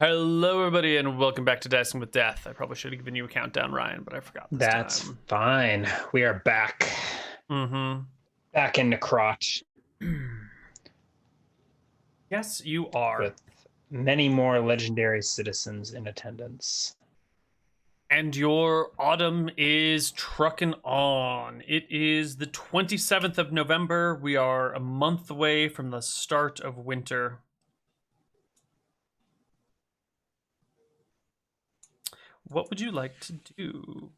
Hello, everybody, and welcome back to Dicing with Death. I probably should have given you a countdown, Ryan, but I forgot this That's time. fine. We are back. Mm-hmm. Back into crotch. Yes, you are. With many more legendary citizens in attendance. And your autumn is trucking on. It is the 27th of November. We are a month away from the start of winter. What would you like to do?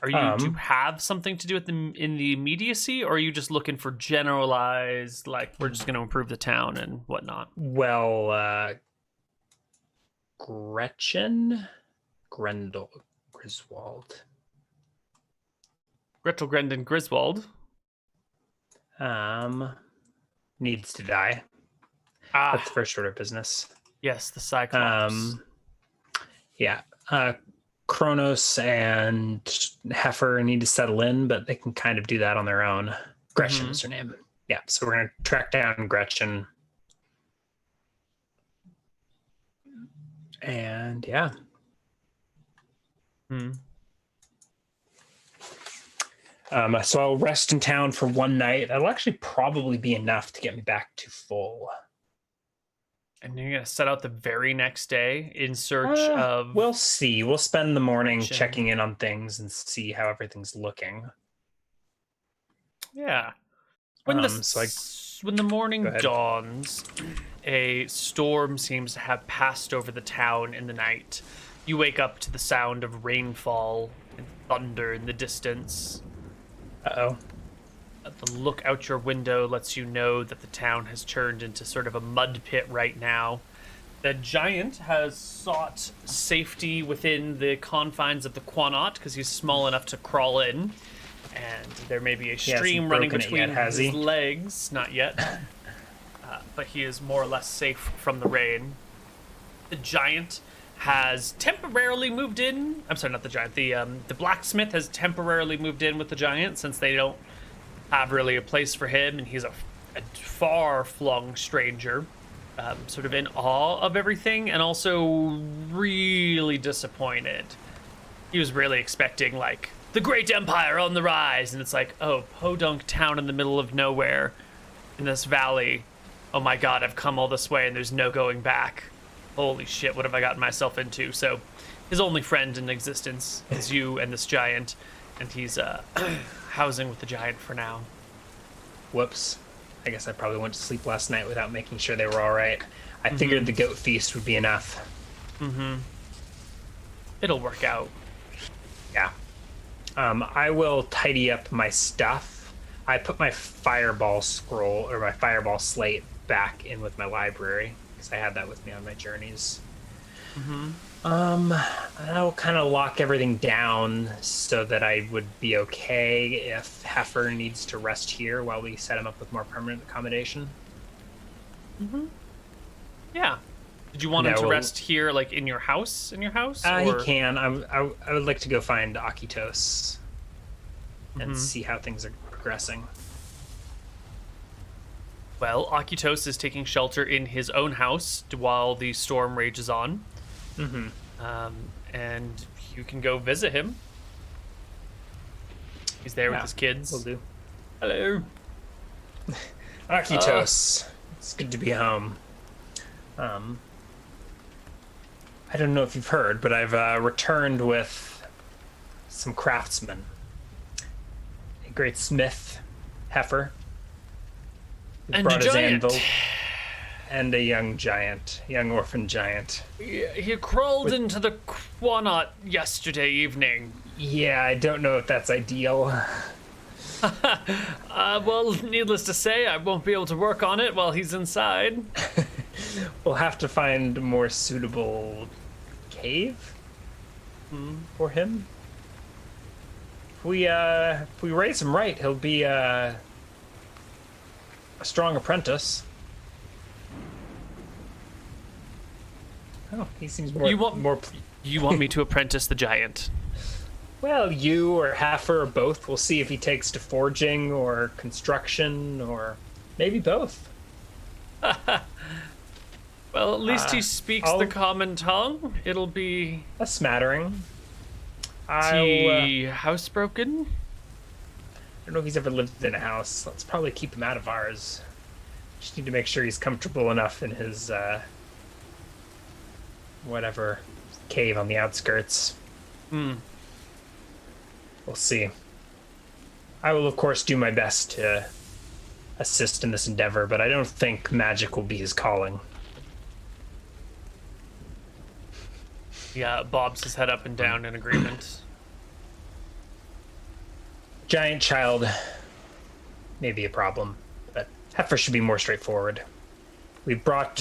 Do you have something to do in the immediacy, or are you just looking for generalized, like, we're just going to improve the town and whatnot? Well, Gretchen? Griswold. Gretel Grendon Griswold. Needs to die. That's the first order of business. Yes, the Cyclops. Yeah. Chronos and Heifer need to settle in, but they can kind of do that on their own. Gretchen is her name. Yeah, so we're going to track down Gretchen. And yeah. So I'll rest in town for one night. That'll actually probably be enough to get me back to full. And you're going to set out the very next day in search of... We'll see. We'll spend the morning checking in on things and see how everything's looking. Yeah. When the morning dawns, a storm seems to have passed over the town in the night. You wake up to the sound of rainfall and thunder in the distance. Uh-oh. The look out your window lets you know that the town has turned into sort of a mud pit right now. The giant has sought safety within the confines of the Quanot because he's small enough to crawl in. And there may be a stream running between his legs. Not yet. But he is more or less safe from the rain. The giant has temporarily moved in. I'm sorry, not the giant. The blacksmith has temporarily moved in with the giant since they don't have really a place for him, and he's a far-flung stranger, sort of in awe of everything, and also really disappointed. He was really expecting, like, the great empire on the rise, and it's like, oh, podunk town in the middle of nowhere in this valley. Oh my god, I've come all this way, and there's no going back. Holy shit, what have I gotten myself into? So his only friend in existence is you and this giant, and he's housing with the giant for now. Whoops. I guess I probably went to sleep last night without making sure they were all right. I figured the goat feast would be enough. It'll work out. Yeah. I will tidy up my stuff. I put my fireball scroll or my fireball slate back in with my library because I had that with me on my journeys. I'll kind of lock everything down so that I would be okay if Heifer needs to rest here while we set him up with more permanent accommodation. Yeah. Did you want him to rest here, like in your house? He can. I would like to go find Akitos and see how things are progressing. Well, Akitos is taking shelter in his own house while the storm rages on. And you can go visit him. He's there with his kids. Will do. Hello. Akitos. It's good to be home. I don't know if you've heard, but I've returned with some craftsmen. A great smith, Heifer. And a giant. And a young orphan giant. He crawled into the Quanot yesterday evening. Yeah, I don't know if that's ideal. Well, needless to say, I won't be able to work on it while he's inside. We'll have to find a more suitable cave for him. If we raise him right, he'll be a strong apprentice. Oh, he seems more. You want me to apprentice the giant? Well, you or Heifer or both. We'll see if he takes to forging or construction or maybe both. Well, at least he speaks the common tongue. It'll be a smattering. he housebroken. I don't know if he's ever lived in a house. Let's probably keep him out of ours. Just need to make sure he's comfortable enough in his whatever cave on the outskirts. Hmm. We'll see. I will, of course, do my best to assist in this endeavor, but I don't think magic will be his calling. Yeah, bobs his head up and down in agreement. Giant child may be a problem, but Heifer should be more straightforward. We brought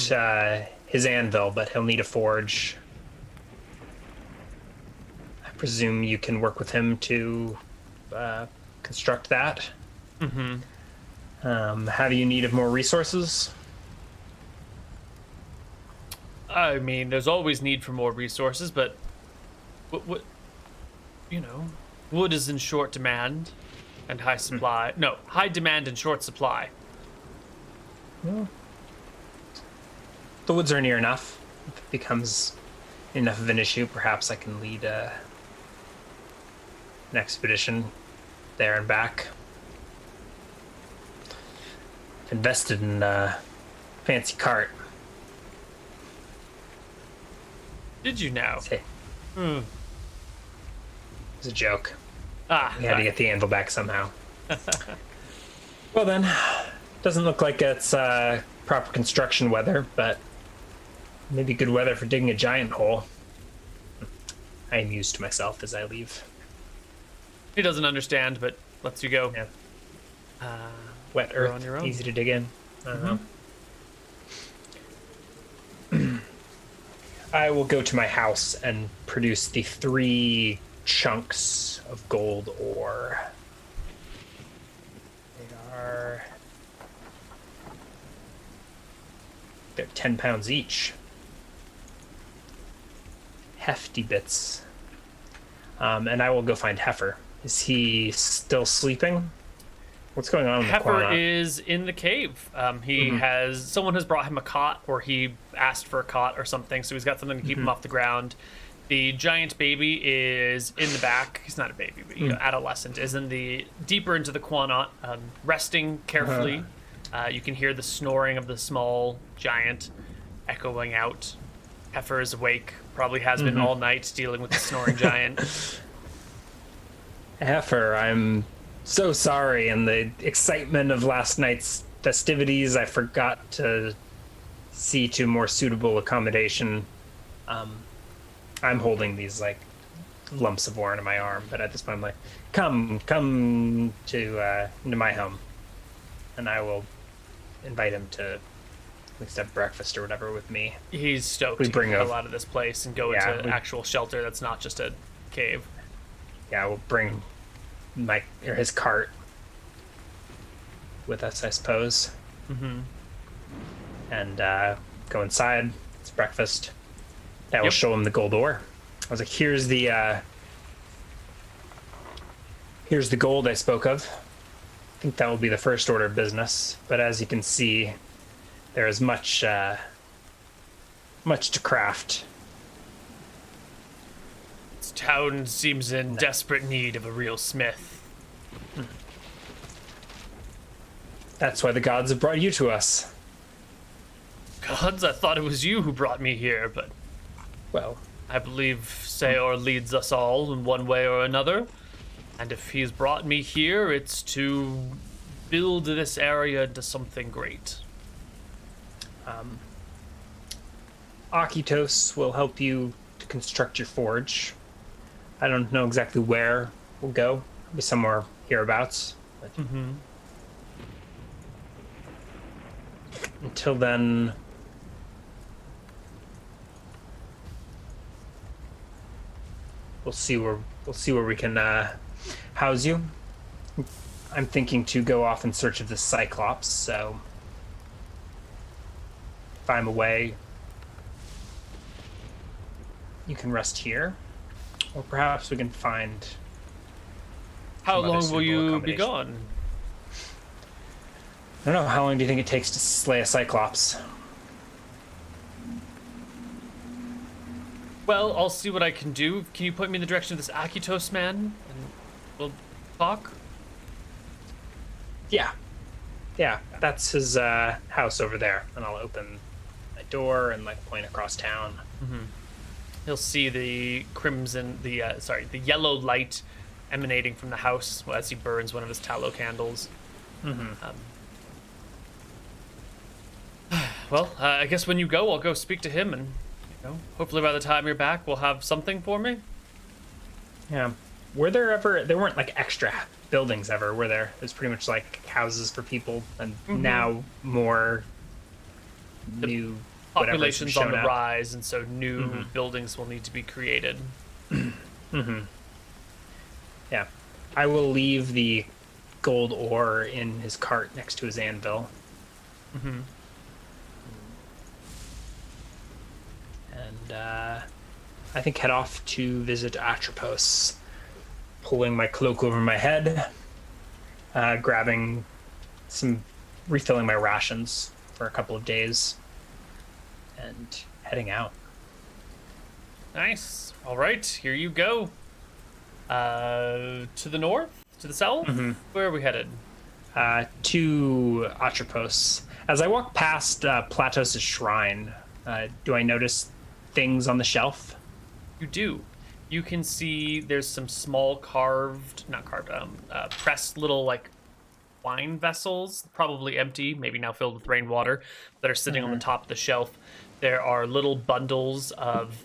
his anvil, but he'll need a forge. I presume you can work with him to construct that. Mm-hmm. How do you need of more resources? I mean, there's always need for more resources, but what wood is in short demand and high supply. No, high demand and short supply. Well, the woods are near enough. If it becomes enough of an issue, perhaps I can lead an expedition there and back. Invested in a fancy cart. Did you now? It was a joke. Ah, We had to get the anvil back somehow. Well then, doesn't look like it's proper construction weather, but maybe good weather for digging a giant hole. I amused myself as I leave. He doesn't understand, but lets you go. Yeah. Uh, Wet You're earth, on your own. easy to dig in. I don't know. I will go to my house and produce the 3 chunks of gold ore. They're 10 pounds each. Hefty bits. And I will go find Heifer. Is he still sleeping? What's going on in the Heifer corner? is in the cave. Someone has brought him a cot, or he asked for a cot or something, so he's got something to keep him off the ground. The giant baby is in the back. He's not a baby, but adolescent is in the deeper into the quanot, resting carefully. You can hear the snoring of the small giant echoing out. Heifer is awake. Probably has been all night dealing with the snoring giant. Heifer, I'm so sorry. In the excitement of last night's festivities, I forgot to see to more suitable accommodation. I'm holding these like lumps of ore into my arm, but at this point I'm like, come to into my home, and I will invite him to at least have breakfast or whatever with me. He's stoked We to bring get a- out of this place and go Yeah, into we- actual shelter that's not just a cave. Yeah, we'll bring his cart with us, I suppose. And go inside. It's breakfast. That will Yep. show him the gold ore. I was like, here's the gold I spoke of. I think that will be the first order of business. But as you can see, there is much to craft. This town seems in desperate need of a real smith. That's why the gods have brought you to us. Gods, I thought it was you who brought me here, but Well, I believe Seor leads us all in one way or another. And if he's brought me here, it's to build this area into something great. Akitos will help you to construct your forge. I don't know exactly where we'll go. Maybe somewhere hereabouts. But until then, we'll see where we can house you. I'm thinking to go off in search of the Cyclops. So if I'm away, you can rest here, or perhaps we can find. How some other long will suitable you be accommodation. gone? I don't know. How long do you think it takes to slay a Cyclops? Well, I'll see what I can do. Can you point me in the direction of this Akitos man? And we'll talk? Yeah. Yeah, that's his house over there. And I'll open my door and like point across town. He'll see the the yellow light emanating from the house as he burns one of his tallow candles. Well, I guess when you go, I'll go speak to him, and hopefully by the time you're back, we'll have something for me. Yeah. There weren't like extra buildings ever, were there? It was pretty much like houses for people, and now more new Population's on the up. rise, and so new buildings will need to be created. Yeah. I will leave the gold ore in his cart next to his anvil. And I think head off to visit Atropos, pulling my cloak over my head, refilling my rations for a couple of days, and heading out. Nice. All right, here you go. To the north? To the south? Where are we headed? To Atropos. As I walk past Platos' shrine, do I notice things on the shelf? You do. You can see there's some small pressed little like wine vessels, probably empty, maybe now filled with rainwater, that are sitting on the top of the shelf. There are little bundles of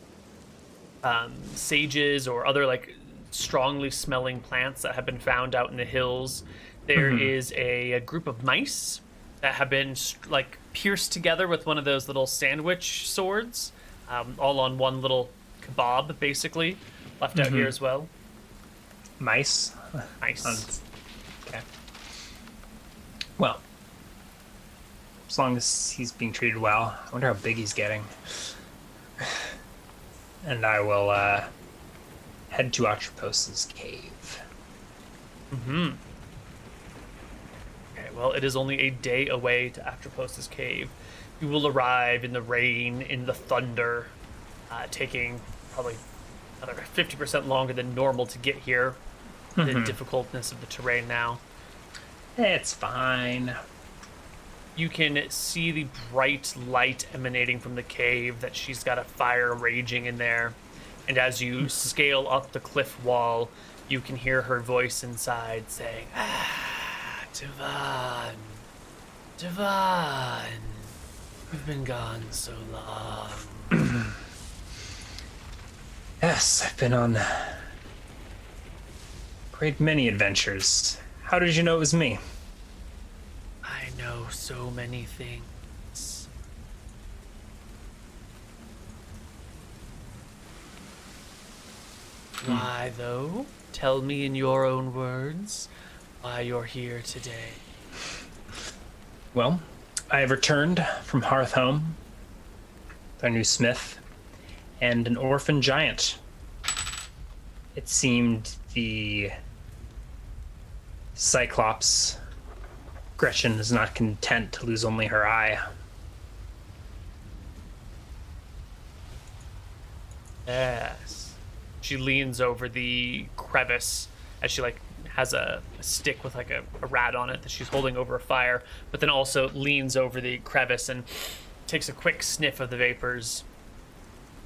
sages or other like strongly smelling plants that have been found out in the hills. There is a group of mice that have been like pierced together with one of those little sandwich swords, all on one little kebab, basically, left out here as well. Mice? Nice. Okay. Well, as long as he's being treated well. I wonder how big he's getting. And I will head to Atropos' cave. Okay, well, it is only a day away to Atropos' cave. You will arrive in the rain, in the thunder, taking probably another 50% longer than normal to get here. The difficultness of the terrain now. It's fine. You can see the bright light emanating from the cave, that she's got a fire raging in there. And as you scale up the cliff wall, you can hear her voice inside saying, Devon, Devon, you've been gone so long. Yes, I've been on a great many adventures. How did you know it was me? I know so many things. Why, though? Tell me in your own words why you're here today. Well, I have returned from Hearthhome, our new smith, and an orphan giant. It seemed the Cyclops, Gretchen, is not content to lose only her eye. Yes. She leans over the crevice as she has a stick with a rat on it that she's holding over a fire, but then also leans over the crevice and takes a quick sniff of the vapors.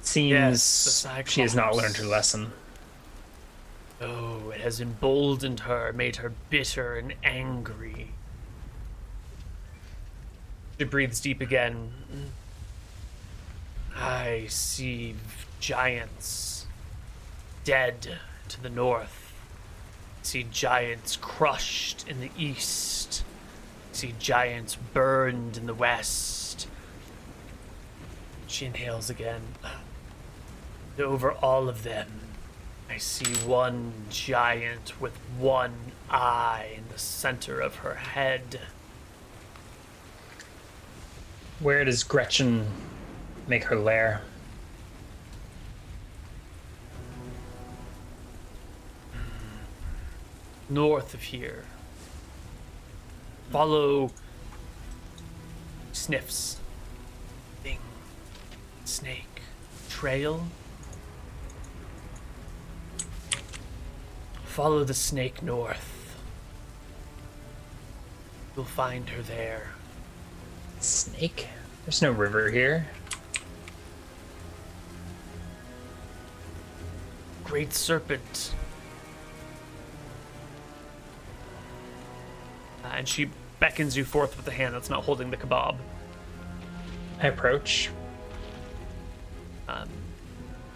Seems Yes, the she has not Cyclops. learned her lesson. Oh, it has emboldened her, made her bitter and angry. She breathes deep again. I see giants dead to the north. I see giants crushed in the east. I see giants burned in the west. She inhales again. And over all of them, I see one giant with one eye in the center of her head. Where does Gretchen make her lair? North of here. Follow. Sniffs. Thing. Snake. Trail. Follow the snake north. You'll find her there. Snake? There's no river here. Great serpent. And she beckons you forth with the hand that's not holding the kebab. I approach.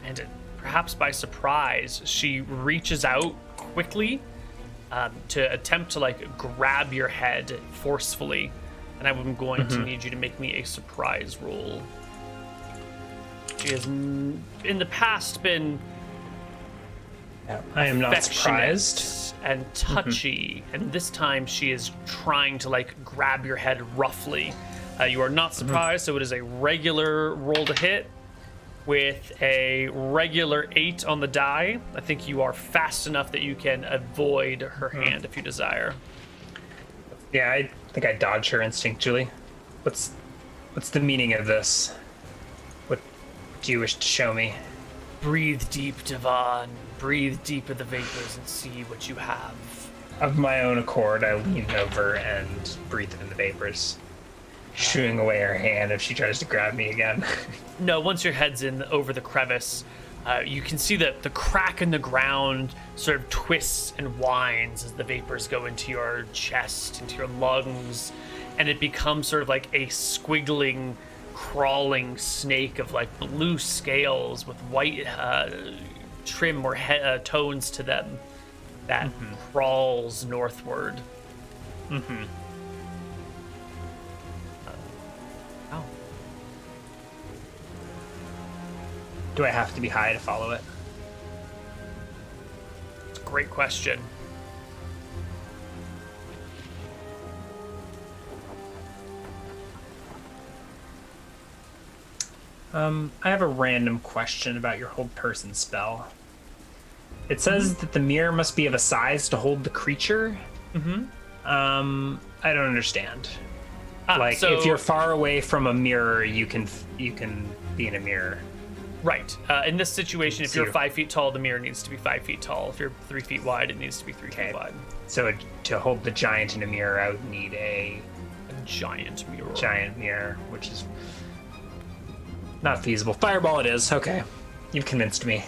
And perhaps by surprise, she reaches out quickly to attempt to like grab your head forcefully. And I'm going to need you to make me a surprise roll. She has in the past been I am not affectionate surprised. and touchy, and this time she is trying to like grab your head roughly. You are not surprised, so it is a regular roll to hit with a regular 8 on the die. I think you are fast enough that you can avoid her hand if you desire. Yeah, I think I dodge her instinctually. What's the meaning of this? What do you wish to show me? Breathe deep, Devon. Breathe deep in the vapors and see what you have. Of my own accord, I lean over and breathe in the vapors, shooing away her hand if she tries to grab me again. No, once your head's in over the crevice, you can see that the crack in the ground sort of twists and winds as the vapors go into your chest, into your lungs, and it becomes sort of like a squiggling, crawling snake of like blue scales with white trim or tones to them that crawls northward. Oh. Do I have to be high to follow it? Great question. I have a random question about your hold person spell. It says that the mirror must be of a size to hold the creature. I don't understand. So, if you're far away from a mirror, you can be in a mirror. Right. In this situation, if you're 5 feet tall, the mirror needs to be 5 feet tall. If you're 3 feet wide, it needs to be 3 feet wide. So to hold the giant in a mirror, I would need a giant mirror. Giant mirror, which is not feasible. Fireball it is. Okay. You've convinced me.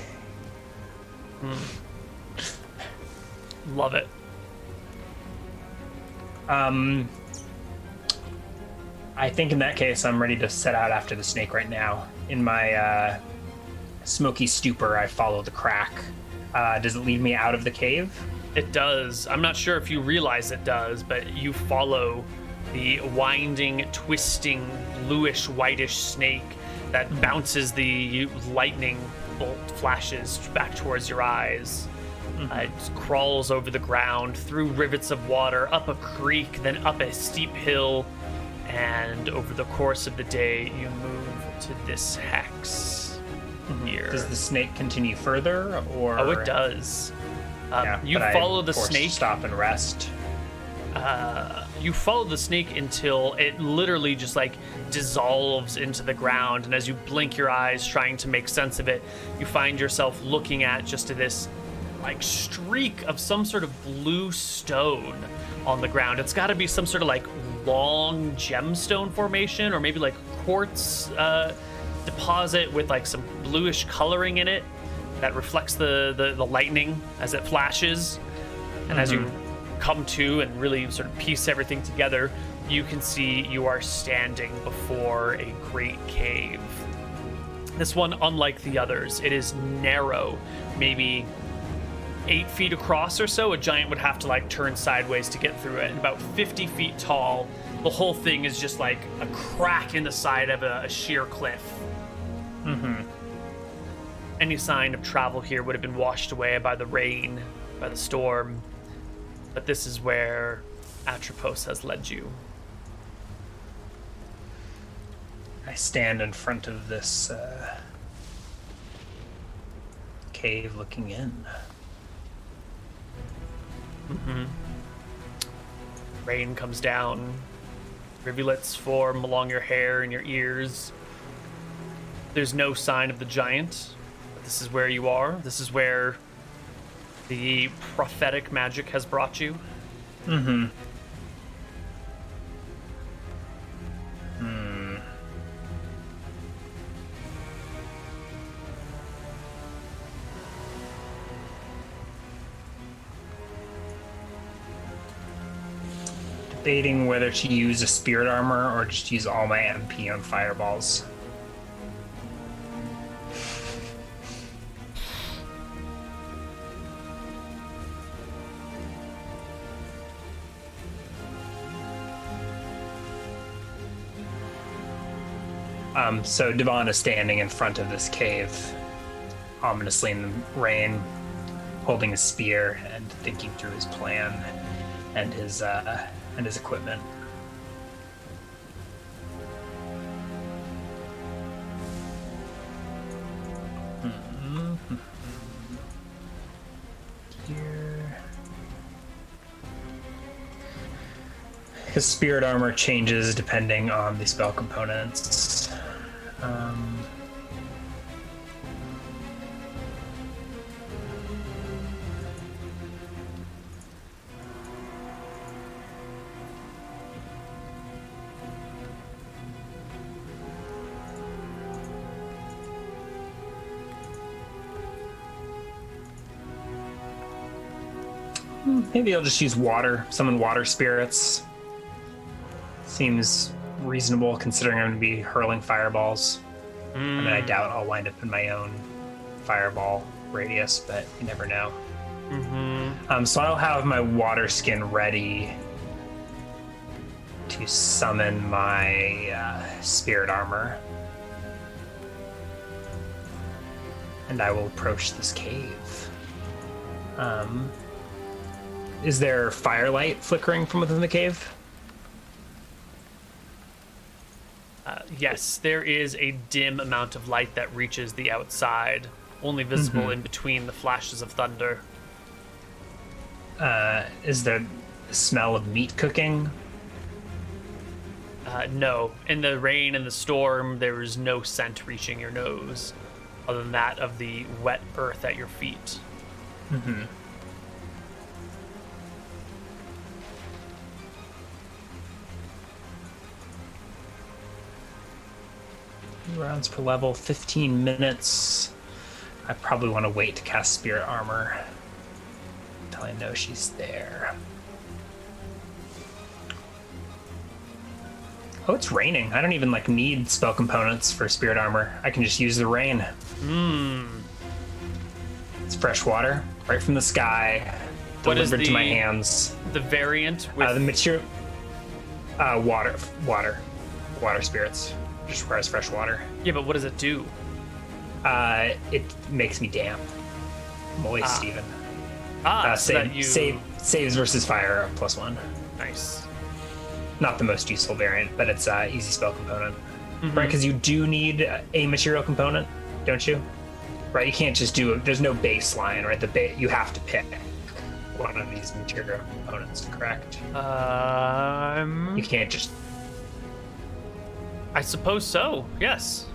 Love it. I think in that case, I'm ready to set out after the snake right now. In my smoky stupor, I follow the crack. Does it lead me out of the cave? It does. I'm not sure if you realize it does, but you follow the winding, twisting, bluish, whitish snake that bounces the lightning bolt flashes back towards your eyes. It crawls over the ground, through rivets of water, up a creek, then up a steep hill, and over the course of the day, you move to this hex here. Does the snake continue further, or? Oh, it does. You but follow I'm the forced to snake. stop and rest. You follow the snake until it literally just like dissolves into the ground, and as you blink your eyes trying to make sense of it, you find yourself looking at just this like streak of some sort of blue stone on the ground. It's got to be some sort of like long gemstone formation, or maybe like quartz deposit with like some bluish coloring in it that reflects the lightning as it flashes. And as you come to and really sort of piece everything together, you can see you are standing before a great cave. This one, unlike the others, it is narrow, maybe 8 feet across or so. A giant would have to like turn sideways to get through it. And about 50 feet tall. The whole thing is just like a crack in the side of a sheer cliff. Any sign of travel here would have been washed away by the rain, by the storm. But this is where Atropos has led you. I stand in front of this cave looking in. Rain comes down. Rivulets form along your hair and your ears. There's no sign of the giant. But this is where you are. This is where the prophetic magic has brought you. Mm-hmm. Debating whether to use a spirit armor or just use all my MP on fireballs. So Devon is standing in front of this cave, ominously in the rain, holding his spear and thinking through his plan and his equipment. Here. His spirit armor changes depending on the spell components. Maybe I'll just use water, summon water spirits. Seems reasonable considering I'm going to be hurling fireballs. I mean, I doubt I'll wind up in my own fireball radius, but you never know. So I'll have my water skin ready to summon my spirit armor. And I will approach this cave. Is there firelight flickering from within the cave? Yes, there is a dim amount of light that reaches the outside, only visible in between the flashes of thunder. Is there the smell of meat cooking? No, in the rain and the storm, there is no scent reaching your nose, other than that of the wet earth at your feet. Rounds per level, 15 minutes. I probably want to wait to cast Spirit Armor until I know she's there. Oh, it's raining. I don't even need spell components for Spirit Armor. I can just use the rain. It's fresh water, right from the sky, What is delivered to my hands. The variant with The material, water spirits. Just requires fresh water. Yeah, but what does it do? It makes me damp, moist even. So that you... Saves versus fire +1. Nice. Not the most useful variant, but it's easy spell component, right? Because you do need a material component, don't you? Right? You can't just do it. There's no baseline, right? You have to pick one of these material components, correct? You can't just. I suppose so. Yes.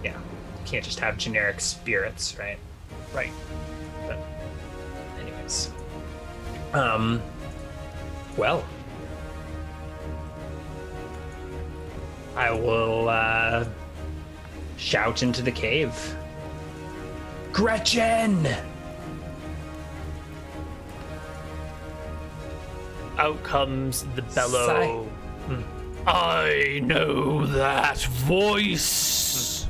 Yeah, you can't just have generic spirits, right? Right. But, anyways, well, I will shout into the cave. Gretchen! Out comes the bellow. I know that voice.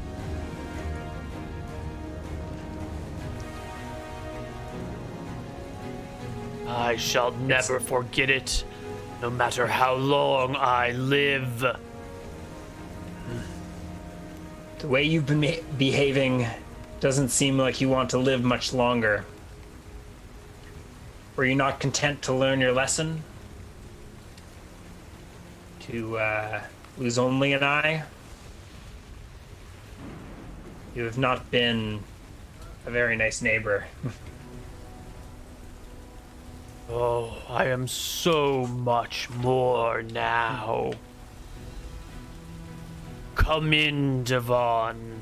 I shall never forget it, no matter how long I live. The way you've been behaving doesn't seem like you want to live much longer. Were you not content to learn your lesson? To lose only an eye? You have not been a very nice neighbor. Oh, I am so much more now. Come in, Devon.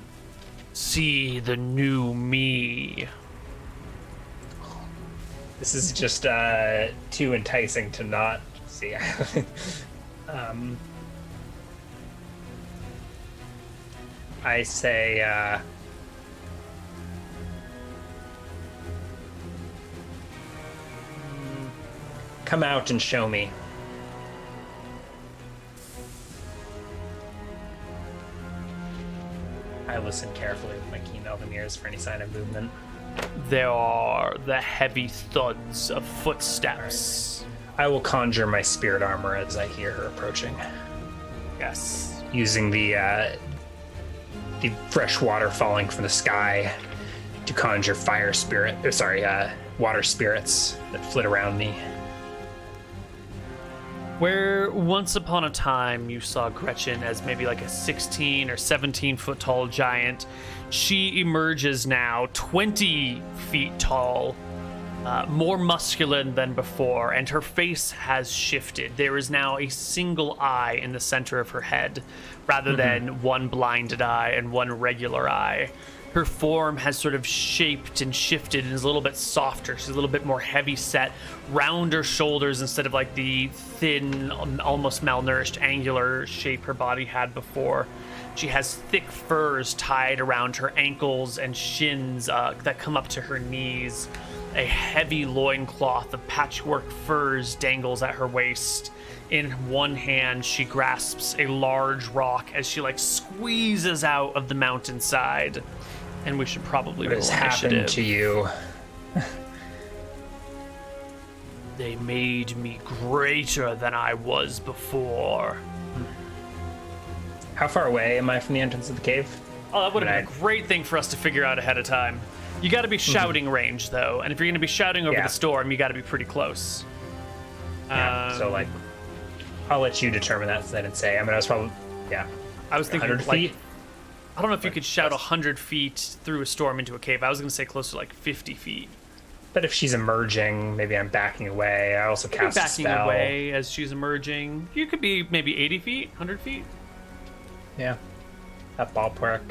See the new me. This is just too enticing to not see. I say, come out and show me. I listen carefully with my keen elven ears for any sign of movement. There are the heavy thuds of footsteps. I will conjure my spirit armor as I hear her approaching. Yes. Using the fresh water falling from the sky to conjure water spirits that flit around me. Where once upon a time you saw Gretchen as maybe like a 16 or 17 foot tall giant, she emerges now 20 feet tall, more muscular than before, and her face has shifted. There is now a single eye in the center of her head, rather than one blinded eye and one regular eye. Her form has sort of shaped and shifted and is a little bit softer. She's a little bit more heavy set, rounder shoulders instead of like the thin, almost malnourished, angular shape her body had before. She has thick furs tied around her ankles and shins that come up to her knees. A heavy loincloth of patchwork furs dangles at her waist. In one hand, she grasps a large rock as she like squeezes out of the mountainside. And we should probably roll initiative. What has happened to you? They made me greater than I was before. How far away am I from the entrance of the cave? Oh, that would have been a great thing for us to figure out ahead of time. You got to be shouting range, though. And if you're going to be shouting over the storm, you got to be pretty close. Yeah, so, like, I'll let you determine that, since I didn't say. I mean, I was probably, I was thinking, 100 like, feet? I don't know if you could shout 100 feet through a storm into a cave. I was going to say close to, like, 50 feet. But if she's emerging, maybe I'm backing away. I also cast a spell. Backing away as she's emerging. You could be maybe 80 feet, 100 feet. Yeah, that ballpark.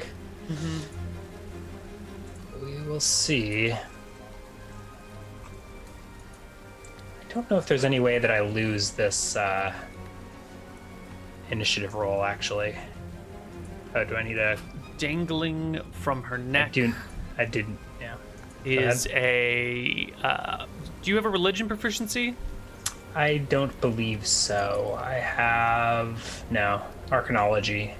We will see. I don't know if there's any way that I lose this initiative roll, actually. Oh, do I need a... Dangling from her neck. I didn't, yeah. Is a... do you have a religion proficiency? I don't believe so. I have... No, Arcanology.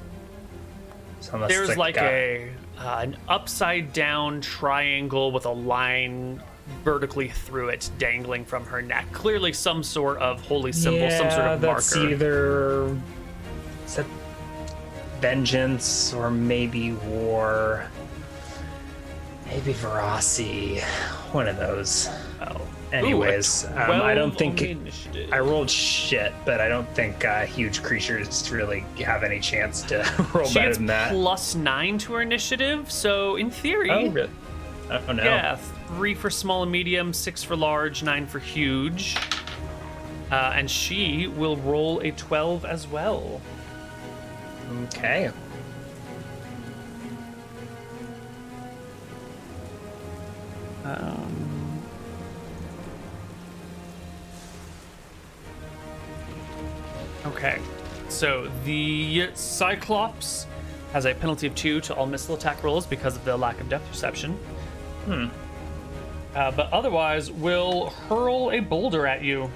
So there's like an upside down triangle with a line vertically through it dangling from her neck. Clearly some sort of holy symbol, some sort of marker. That's either is that vengeance or maybe war. Maybe Verasi. One of those. Oh. Anyways, I don't think initiative. I rolled shit, but I don't think huge creatures really have any chance to roll better than that. She gets +9 to her initiative, so in theory... Oh, really? Oh, no. Yeah, 3 for small and medium, 6 for large, 9 for huge. And she will roll a 12 as well. Okay. Okay, so the Cyclops has a penalty of 2 to all missile attack rolls because of the lack of depth perception. But otherwise, will hurl a boulder at you.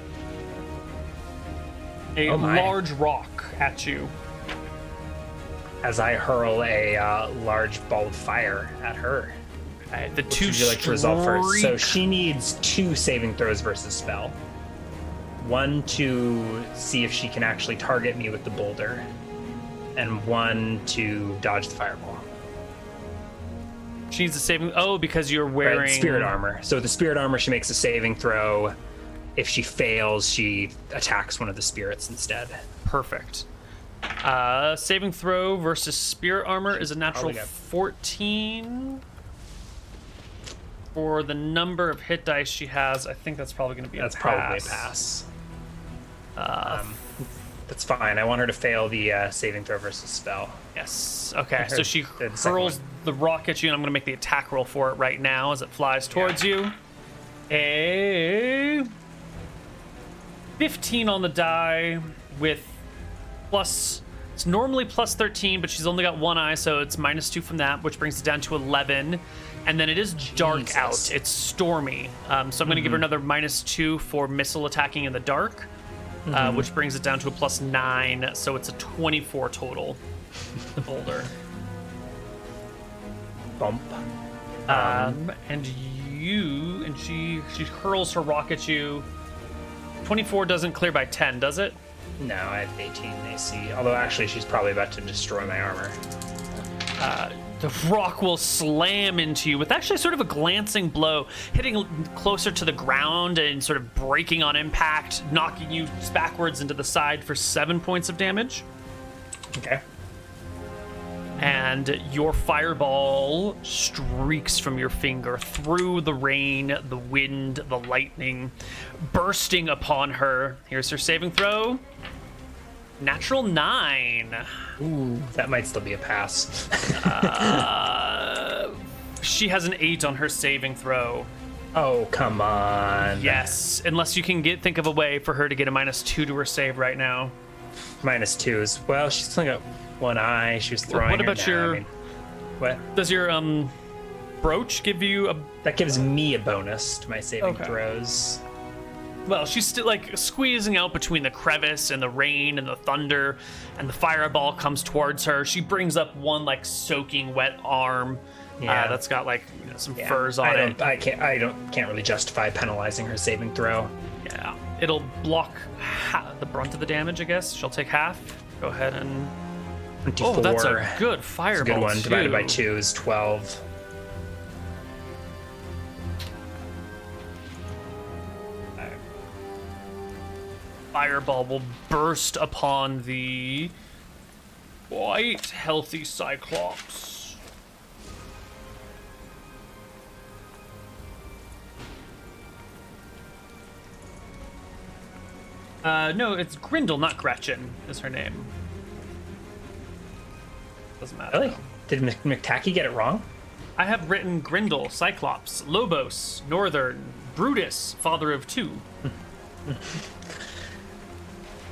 A large rock at you. As I hurl a large ball of fire at her. Okay, the two would you like to resolve first? streak- So she needs 2 saving throws versus spell. 1 to see if she can actually target me with the boulder, and 1 to dodge the fireball. She needs a saving... Oh, because you're wearing... Right, spirit armor. So with the spirit armor, she makes a saving throw. If she fails, she attacks one of the spirits instead. Perfect. Saving throw versus spirit armor is a natural 14. For the number of hit dice she has, I think that's probably going to be a pass. That's probably a pass. That's fine. I want her to fail the saving throw versus spell. Yes. Okay, so she hurls the rock at you, and I'm going to make the attack roll for it right now as it flies towards you. A 15 on the die with plus. It's normally plus 13, but she's only got one eye, so it's minus 2 from that, which brings it down to 11. And then it is dark out. It's stormy. So I'm going to give her another -2 for missile attacking in the dark, which brings it down to a +9. So it's a 24 total. The boulder. Bump. And she hurls her rock at you. 24 doesn't clear by 10, does it? No, I have 18 AC. Although actually, she's probably about to destroy my armor. The rock will slam into you with actually sort of a glancing blow, hitting closer to the ground and sort of breaking on impact, knocking you backwards into the side for 7 points of damage. Okay. And your fireball streaks from your finger through the rain, the wind, the lightning, bursting upon her. Here's her saving throw. Natural 9. Ooh, that might still be a pass. She has an 8 on her saving throw. Oh, come on. Yes, unless you can think of a way for her to get a -2 to her save right now. -2 is, well, she's only got one eye. She was throwing. What about what? Does your brooch give you a? That gives me a bonus to my saving Okay. throws. Well, she's still like squeezing out between the crevice and the rain and the thunder, and the fireball comes towards her. She brings up one like soaking wet arm. Yeah. That's got like some furs on it. I can't really justify penalizing her saving throw. Yeah, it'll block the brunt of the damage, I guess. She'll take half. Go ahead and. 24. Oh, that's a good fireball. That's a good one. Too. Divided by 2 is 12. Fireball will burst upon the quite healthy Cyclops. No, it's Grindel, not Gretchen, is her name. Doesn't matter. Really? Though. Did McTacky get it wrong? I have written Grindel, Cyclops, Lobos, Northern, Brutus, father of 2.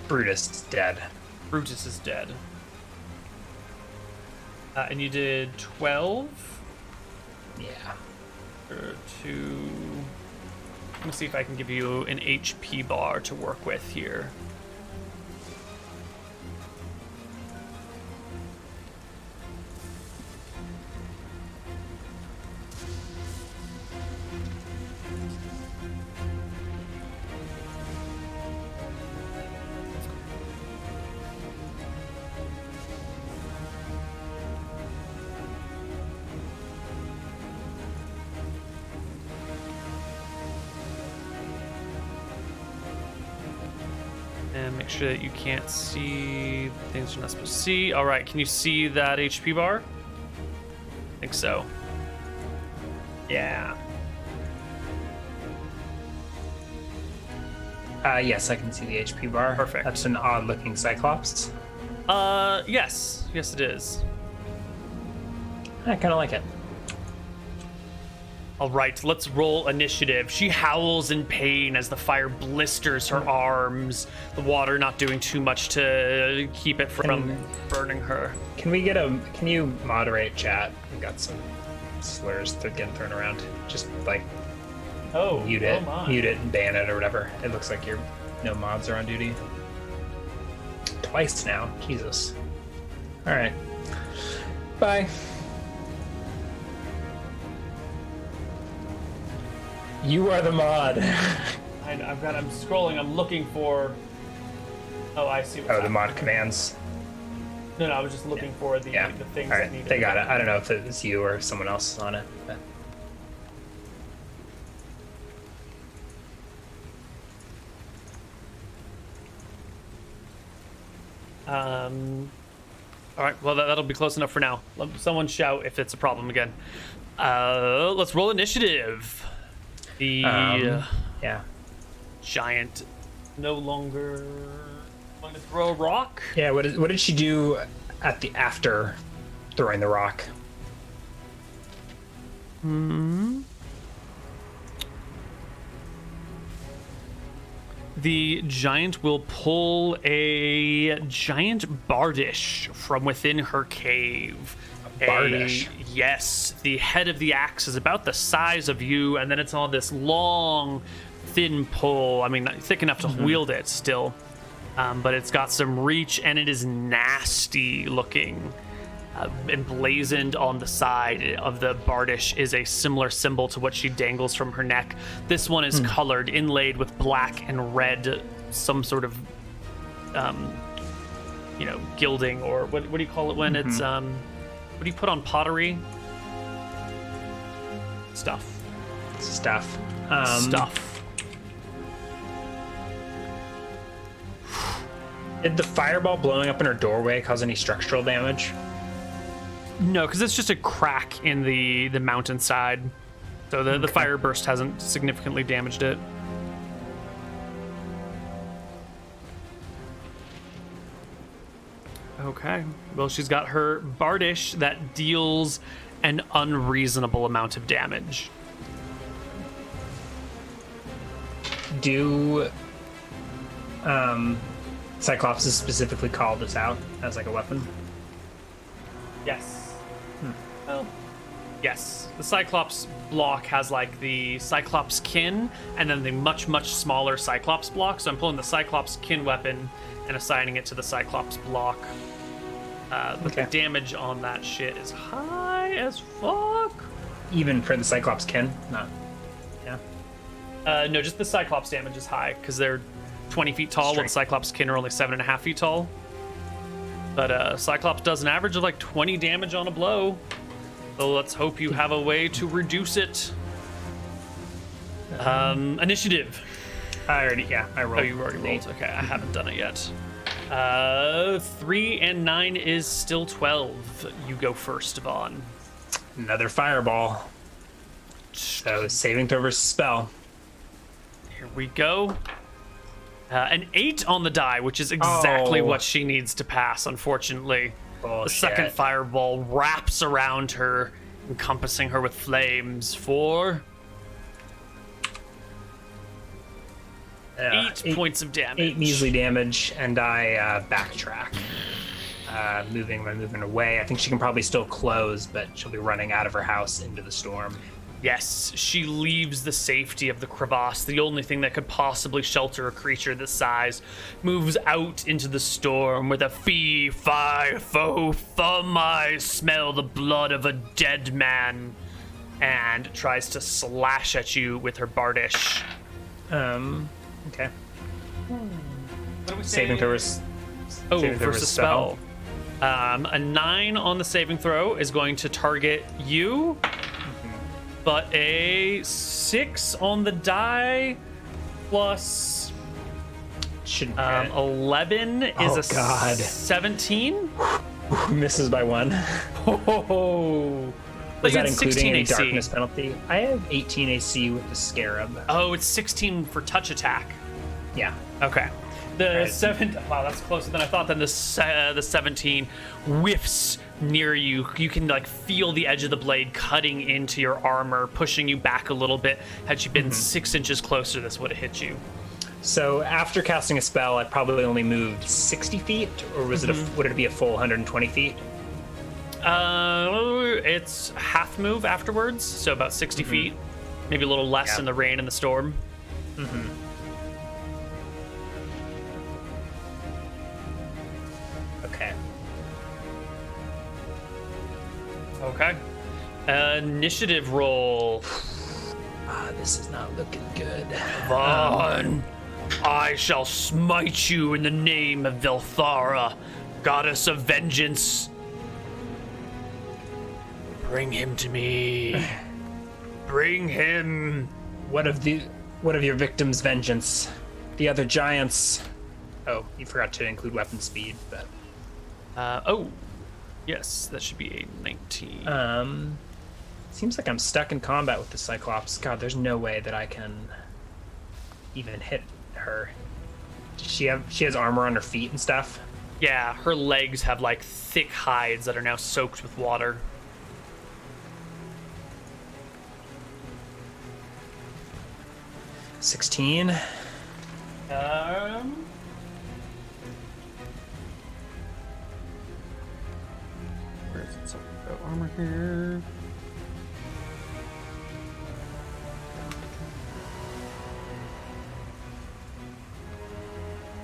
Brutus is dead. Brutus is dead. And you did 12? Yeah. Or 2. Let me see if I can give you an HP bar to work with here. And make sure that you can't see things you're not supposed to see. All right, can you see that HP bar? I think so. Yeah. Yes, I can see the HP bar. Perfect. That's an odd-looking Cyclops. Yes. Yes, it is. I kind of like it. All right, let's roll initiative. She howls in pain as the fire blisters her arms, the water not doing too much to keep it from burning her. Can you moderate chat? We've got some slurs getting thrown around. Just like mute it and ban it or whatever. It looks like no mods are on duty. Twice now, Jesus. All right, bye. You are the mod. I'm scrolling. I'm looking for. Oh, I see. The mod commands. No, I was just looking for the things. All right, that need they got it. I don't know if it was you or someone else on it. But. All right. Well, that'll be close enough for now. Let someone shout if it's a problem again. Let's roll initiative. The giant no longer going to throw a rock. Yeah. What did she do after throwing the rock? the giant will pull a giant bardish from within her cave. Bardish? Yes, the head of the axe is about the size of you, and then it's on this long, thin pole. I mean, thick enough to wield it still, but it's got some reach, and it is nasty looking. Emblazoned on the side of the bardish is a similar symbol to what she dangles from her neck. This one is colored, inlaid with black and red, some sort of, gilding, or what do you call it when it's, what do you put on pottery? Stuff. Stuff. Did the fireball blowing up in her doorway cause any structural damage? No, because it's just a crack in the mountainside. So the fire burst hasn't significantly damaged it. Okay. Well, she's got her bardish that deals an unreasonable amount of damage. Do Cyclopses specifically call this out as like a weapon? Yes. Well, yes. The Cyclops block has like the Cyclops kin and then the much, much smaller Cyclops block. So I'm pulling the Cyclops kin weapon and assigning it to the Cyclops block. But the damage on that shit is high as fuck. Even for the Cyclops kin? Not. Yeah. No, just the Cyclops damage is high because they're 20 feet tall, while the Cyclops kin are only 7.5 feet tall. But Cyclops does an average of like 20 damage on a blow. So let's hope you have a way to reduce it. Initiative. I rolled. Oh, you already rolled. Okay, I haven't done it yet. 3 and 9 is still 12. You go first, Vaughn. Another fireball. So saving throw versus spell. Here we go. An 8 on the die, which is exactly what she needs to pass, unfortunately. The second fireball wraps around her, encompassing her with flames for 8 points of damage. 8 measly damage, and I backtrack. Moving my movement away. I think she can probably still close, but she'll be running out of her house into the storm. Yes, she leaves the safety of the crevasse, the only thing that could possibly shelter a creature this size, moves out into the storm with a fee, fi, fo, thum, I smell the blood of a dead man, and tries to slash at you with her bardish. Okay. What do we say? Saving throw versus... versus spell. A 9 on the saving throw is going to target you. But a 6 on the die plus 11 is a 17. Misses by 1. Oh, is that including any darkness penalty? I have 18 AC with the Scarab. Oh, it's 16 for touch attack. Yeah. Okay. The 7. Wow, that's closer than I thought. Then the 17 whiffs near you. You can like feel the edge of the blade cutting into your armor, pushing you back a little bit. Had you been 6 inches closer, this would have hit you. So after casting a spell, I probably only moved 60 feet, or was would it be a full 120 feet? It's half move afterwards, so about 60 feet, maybe a little less in the rain and the storm. Okay. Initiative roll. This is not looking good. Vaughn, I shall smite you in the name of Velthara, goddess of vengeance. Bring him to me. Bring him. What of your victim's vengeance? The other giants. Oh, you forgot to include weapon speed, but. Yes, that should be a 19. Seems like I'm stuck in combat with the Cyclops. God, there's no way that I can even hit her. She has armor on her feet and stuff? Yeah, her legs have like thick hides that are now soaked with water. $16. Where is it? So armor here.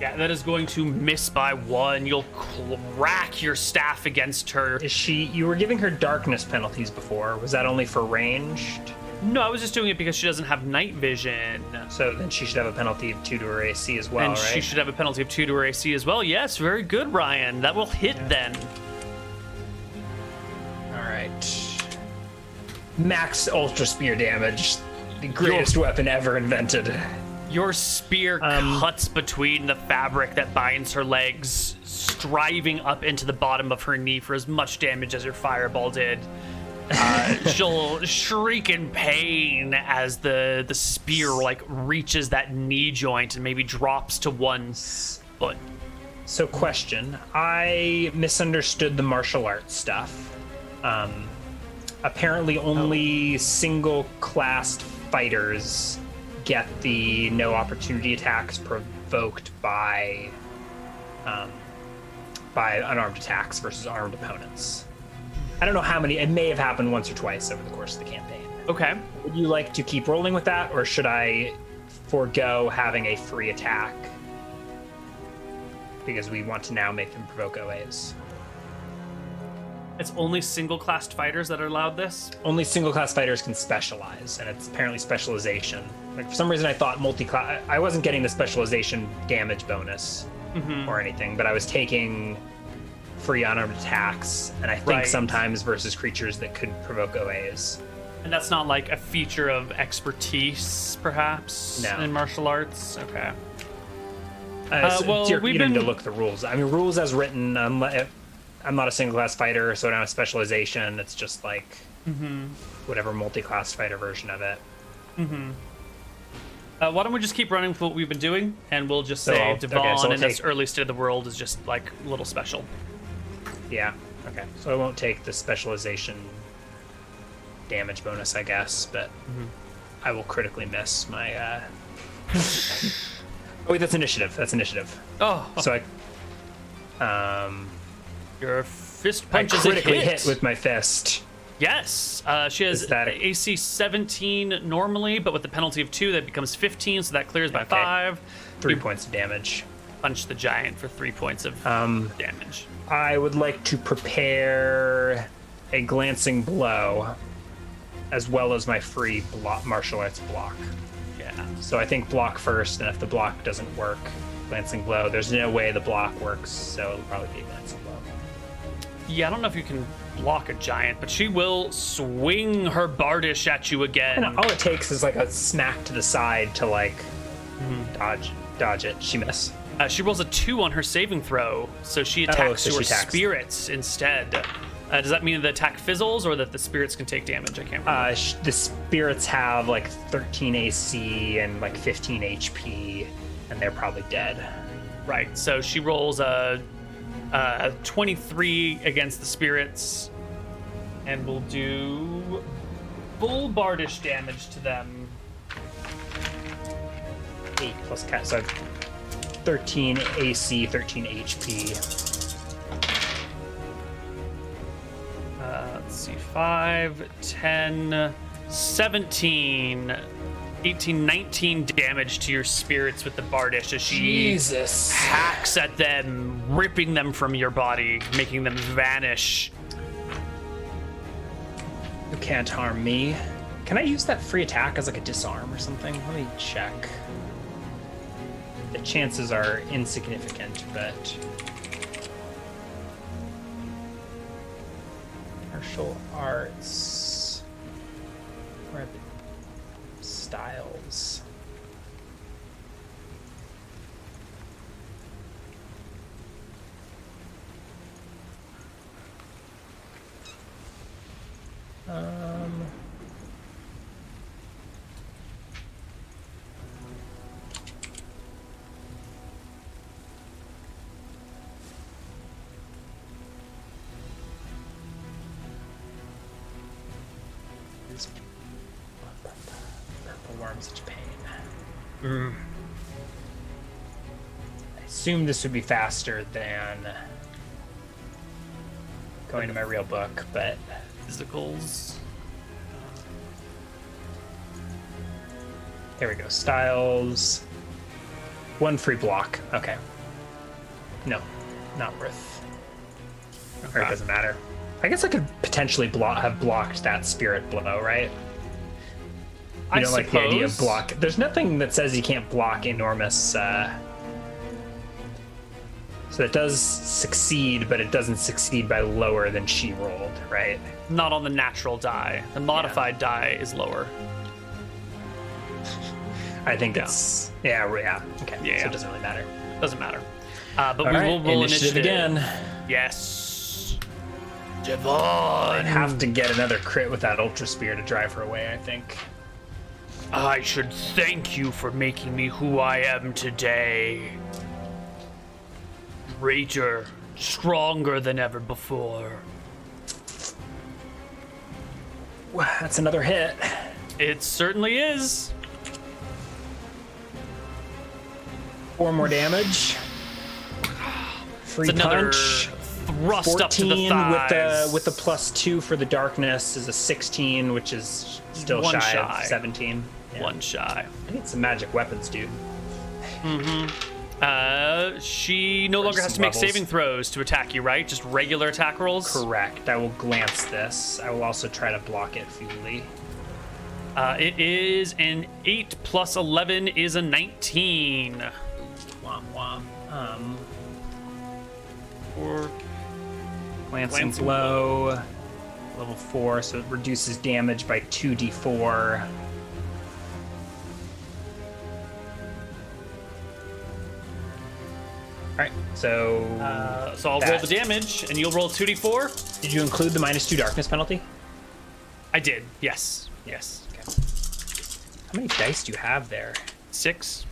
Yeah, that is going to miss by 1. You'll crack your staff against her. Is she? You were giving her darkness penalties before. Was that only for ranged? No, I was just doing it because she doesn't have night vision. So then she should have a penalty of 2 to her AC as well, And right? she should have a penalty of 2 to her AC as well. Yes, very good, Ryan. That will hit then. All right. Max ultra spear damage. The greatest weapon ever invented. Your spear cuts between the fabric that binds her legs, striving up into the bottom of her knee for as much damage as your fireball did. She'll shriek in pain as the spear like reaches that knee joint and maybe drops to 1 foot. So question, I misunderstood the martial arts stuff. Apparently only single-classed fighters get the no opportunity attacks provoked by unarmed attacks versus armed opponents. I don't know how many. It may have happened once or twice over the course of the campaign. Okay. Would you like to keep rolling with that, or should I forego having a free attack because we want to now make them provoke OAs? It's only single-classed fighters that are allowed this? Only single-class fighters can specialize, and it's apparently specialization. Like, for some reason, I thought multi-class. I wasn't getting the specialization damage bonus or anything, but I was taking free unarmed attacks, and I think sometimes versus creatures that could provoke OAs. And that's not like a feature of expertise, perhaps, in martial arts? Okay. Well, you need to look at the rules. I mean, rules as written, I'm not a single-class fighter, so I don't have specialization. It's just like whatever multi-class fighter version of it. Why don't we just keep running with what we've been doing, and we'll just say Devon in this early state of the world is just like a little special. Yeah, okay. So I won't take the specialization damage bonus, I guess, but I will critically miss my... Oh, wait, that's initiative. That's initiative. Oh. So I... Your fist punch I is a critically hit. hit with my fist. Yes. She has AC 17 normally, but with the penalty of 2, that becomes 15, so that clears by 5. 3 points of damage. Punch the giant for 3 points of damage. I would like to prepare a glancing blow, as well as my free martial arts block. Yeah. So I think block first, and if the block doesn't work, glancing blow. There's no way the block works, so it'll probably be a glancing blow. Yeah, I don't know if you can block a giant, but she will swing her bardish at you again. And all it takes is like a smack to the side to like dodge it. She missed. She rolls a 2 on her saving throw, so she attacks your spirits instead. Does that mean the attack fizzles, or that the spirits can take damage? I can't remember. The spirits have like 13 AC and like 15 HP, and they're probably dead. Right, so she rolls a 23 against the spirits, and will do full bardish damage to them. 8 plus cat, so 13 AC, 13 HP. Let's see, 5, 10, 17, 18, 19 damage to your spirits with the bardish as she hacks at them, ripping them from your body, making them vanish. You can't harm me. Can I use that free attack as like a disarm or something? Let me check. The chances are insignificant, but... Martial arts... Where are the styles? Purple worm, such pain. assume this would be faster than going to my real book, but Physicals. there we go. Styles. 1 free block. Okay. No, not worth. Or it doesn't matter. I guess I could potentially have blocked that spirit blow, right? You don't like the idea of block. There's nothing that says you can't block enormous. So it does succeed, but it doesn't succeed by lower than she rolled, right? Not on the natural die. The modified die is lower. I think it's yeah. Okay, Yeah. so it doesn't really matter. Doesn't matter. But All we right, will roll initiative again. Yes. Devon. I'd have to get another crit with that Ultra Spear to drive her away, I think. I should thank you for making me who I am today. Greater, stronger than ever before. That's another hit. It certainly is. 4 more damage. Free It's another punch. thrust up to the 14 thighs. with the +2 for the darkness is a 16, which is still One shy shy. of 17. Yeah. One shy. I need some magic weapons, dude. She no longer has some to make levels. saving throws to attack you, right? Just regular attack rolls? Correct. I will glance this. I will also try to block it feebly. It is an 8 plus 11 is a 19. Womp womp. Or Glancing Glancing blow. Level 4, so it reduces damage by 2d4. Alright, so... so I'll roll that. the damage, and you'll roll 2d4. Did you include the -2 darkness penalty? I did. Yes. Yes. Okay. How many dice do you have there? 6.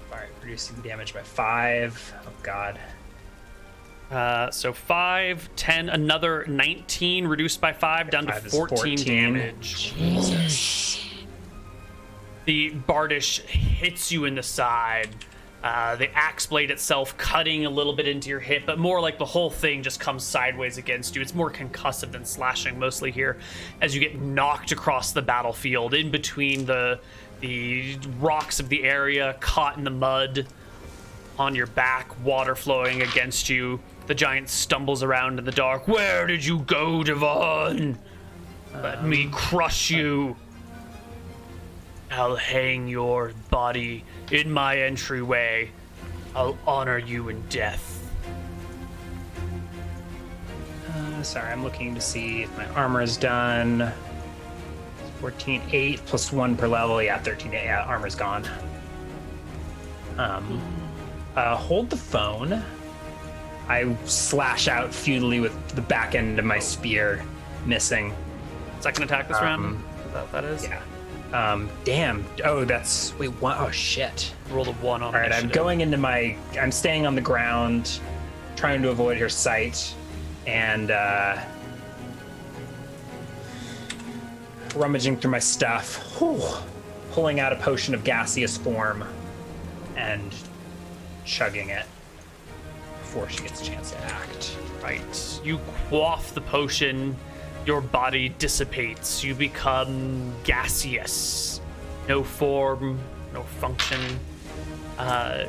Alright, reducing damage by 5. Oh god. So 5, 10, another 19 reduced by 5 down to 5 is 14 damage. Jesus. The Bardish hits you in the side. The axe blade itself cutting a little bit into your hip, but more like the whole thing just comes sideways against you. It's more concussive than slashing mostly here as you get knocked across the battlefield in between the rocks of the area, caught in the mud on your back, water flowing against you. The giant stumbles around in the dark. Where did you go, Devon? Let me crush you. I'll hang your body in my entryway. I'll honor you in death. Sorry, I'm looking to see if my armor is done. 14, 8 plus 1 per level. Yeah, 13. Yeah, armor's gone. Hold the phone. I slash out futilely with the back end of my spear, missing. Second attack this round? Is that what that is? Yeah. Damn. Oh, that's... Wait, what? Oh, shit. Roll a 1 on All right, I'm initiative. going into my... I'm staying on the ground, trying to avoid her sight, and rummaging through my stuff, pulling out a potion of gaseous form, and chugging it before she gets a chance to act. Right. You quaff the potion. Your body dissipates. You become gaseous. No form, no function.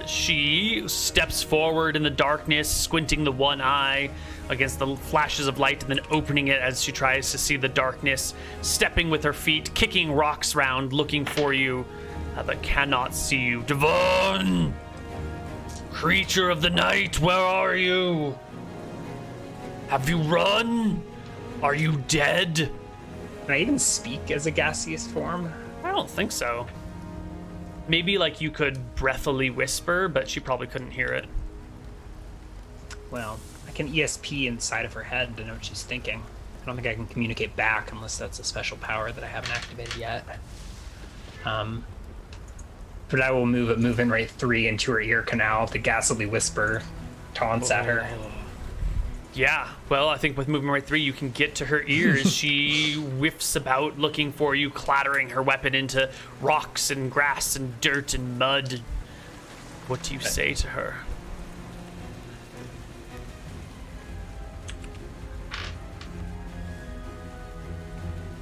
She steps forward in the darkness, squinting the one eye against the flashes of light and then opening it as she tries to see the darkness, stepping with her feet, kicking rocks round, looking for you, but cannot see you. Devon! Creature of the night, where are you? Have you run? Are you dead? Can I even speak as a gaseous form? I don't think so. Maybe like you could breathily whisper, but she probably couldn't hear it. Well, I can ESP inside of her head to know what she's thinking. I don't think I can communicate back unless that's a special power that I haven't activated yet. But I will move a movement rate 3 into her ear canal. The ghastly whisper taunts at her. Yeah, well, I think with movement rate 3, you can get to her ears. She whiffs about looking for you, clattering her weapon into rocks and grass and dirt and mud. What do you say to her?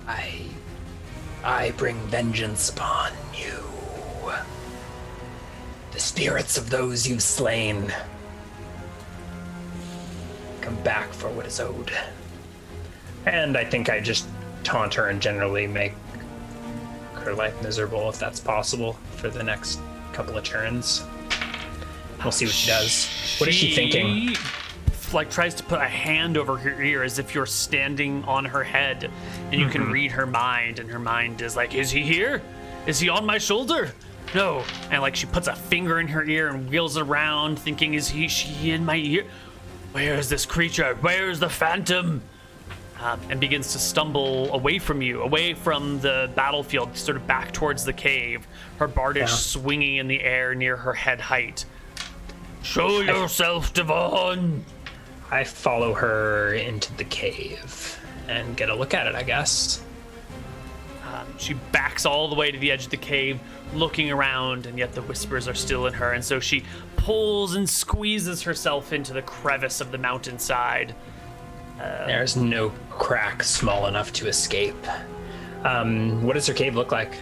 I bring vengeance upon you. The spirits of those you've slain come back for what is owed. And I think I just taunt her and generally make her life miserable, if that's possible, for the next couple of turns. We'll see what she does. What is she thinking? Like tries to put a hand over her ear as if you're standing on her head, and you can read her mind, and her mind is like, is he here? Is he on my shoulder? No. And like she puts a finger in her ear and wheels around thinking, is she in my ear? Where is this creature? Where is the phantom? And begins to stumble away from you, away from the battlefield, sort of back towards the cave, her bardish swinging in the air near her head height. Show yourself, Devon! I follow her into the cave and get a look at it, I guess. She backs all the way to the edge of the cave, looking around, and yet the whispers are still in her, and so she pulls and squeezes herself into the crevice of the mountainside. There's no crack small enough to escape. What does her cave look like?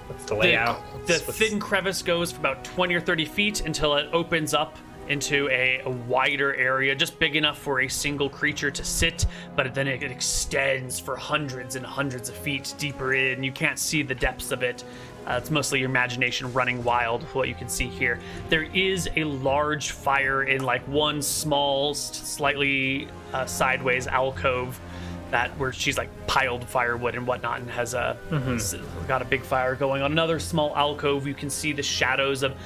What's the layout? The thin crevice goes for about 20 or 30 feet until it opens up into a wider area, just big enough for a single creature to sit, but then it extends for hundreds and hundreds of feet deeper in. You can't see the depths of it. It's mostly your imagination running wild, what you can see here. There is a large fire in like one small, slightly sideways alcove where she's like piled firewood and whatnot, and has got a big fire going on. Another small alcove, you can see the shadows of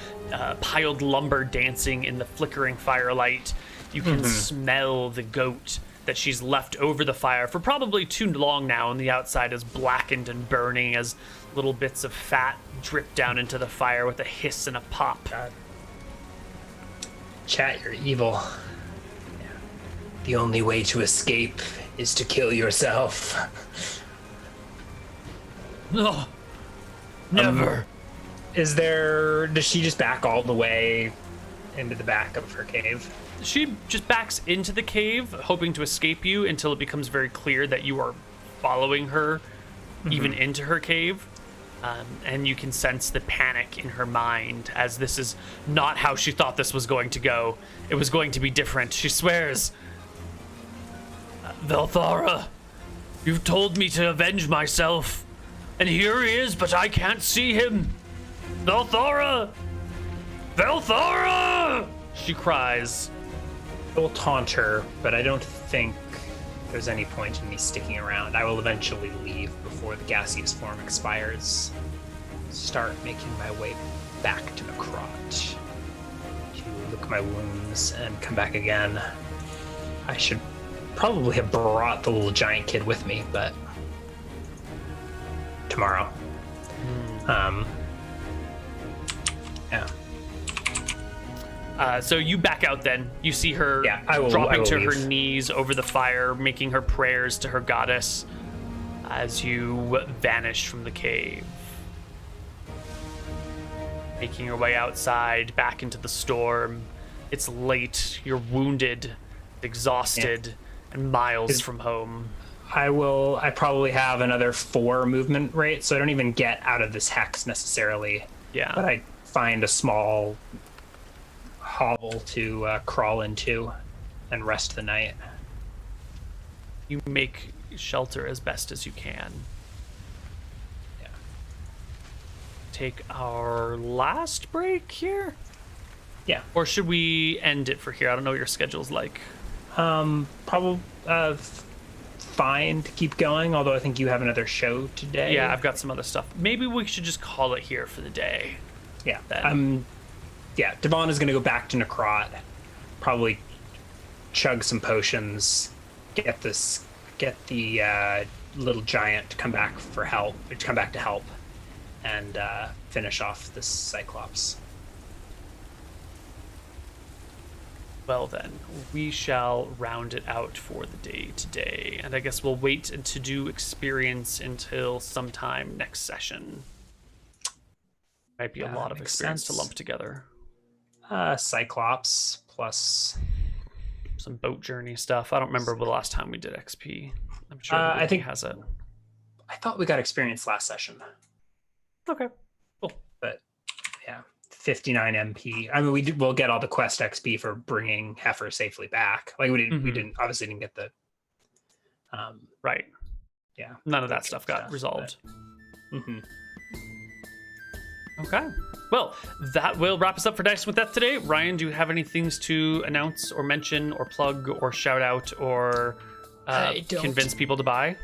piled lumber dancing in the flickering firelight. You can smell the goat that she's left over the fire for probably too long now, and the outside is blackened and burning as little bits of fat drip down into the fire with a hiss and a pop. God. Chat, you're evil. The only way to escape is to kill yourself. No, never. Does she just back all the way into the back of her cave? She just backs into the cave, hoping to escape you until it becomes very clear that you are following her, even into her cave. And you can sense the panic in her mind, as this is not how she thought this was going to go. It was going to be different. She swears, Velthara, you've told me to avenge myself, and here he is, but I can't see him. Velthara! Velthara! She cries. I will taunt her, but I don't think there's any point in me sticking around. I will eventually leave before the gaseous form expires. Start making my way back to Krob to look my wounds and come back again. I should probably have brought the little giant kid with me, but tomorrow. So you back out then. You see her dropping to her knees over the fire, making her prayers to her goddess as you vanish from the cave. Making your way outside, back into the storm. It's late, you're wounded, exhausted, and miles from home. I probably have another 4 movement rate, so I don't even get out of this hex necessarily. Yeah. But I find a small hovel to crawl into and rest the night. You make shelter as best as you can. Yeah. Take our last break here? Yeah. Or should we end it for here? I don't know what your schedule's like. Probably fine to keep going, although I think you have another show today. Yeah, I've got some other stuff. Maybe we should just call it here for the day. Yeah. Then. Yeah, Devon is going to go back to Krob, probably chug some potions, get the little giant to come back to help, and finish off this Cyclops. Well then, we shall round it out for the day today, and I guess we'll wait to do experience until sometime next session. Might be a lot of experience to lump together. Cyclops plus some boat journey stuff. I don't remember the last time we did XP. I'm sure I think has it. I thought we got experience last session, Okay. Cool. but yeah, 59 MP. I mean, we'll get all the quest XP for bringing Heifer safely back. Like we didn't obviously didn't get the Right. yeah, None of that stuff got resolved. Mm-hmm. Okay. Well, that will wrap us up for Dice with Death today. Ryan, do you have any things to announce or mention or plug or shout out or convince people to buy?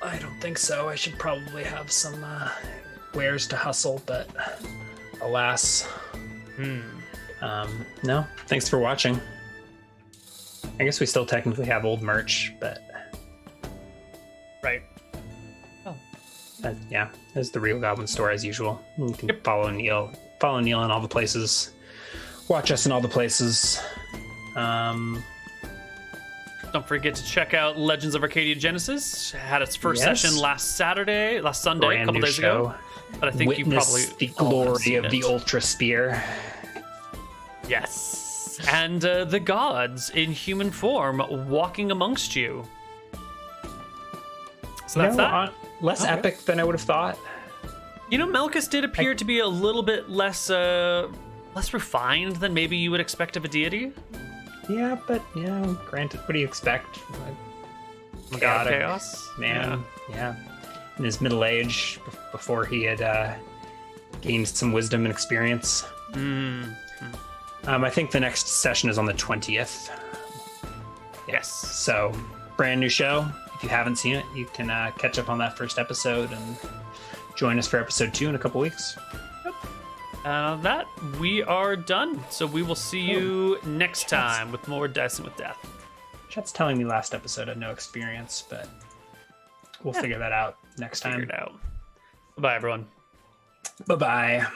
I don't think so. I should probably have some wares to hustle, but alas. No, thanks for watching. I guess we still technically have old merch, but Right. Oh. Yeah, it's the Real Goblin store as usual. You can follow Neal in all the places. Watch us in all the places. Don't forget to check out Legends of Arcadia Genesis. Had its first session last Sunday, a couple days ago. But I think Witness you probably the glory of the Ultra Spear. Yes. And the gods in human form walking amongst you. So that's that. Less epic than I would have thought. You know, Malchus did appear to be a little bit less refined than maybe you would expect of a deity. Yeah, but granted, what do you expect? God of Chaos? Man, yeah. In his middle age, before he had gained some wisdom and experience. I think the next session is on the 20th. Yes. So, brand new show. If you haven't seen it, you can catch up on that first episode and join us for episode 2 in a couple weeks. That we are done. So we will see you next time with more Dicing with Death. Chat's telling me last episode had no experience, but we'll figure that out next time. Figure it out. Bye, everyone. Bye-bye.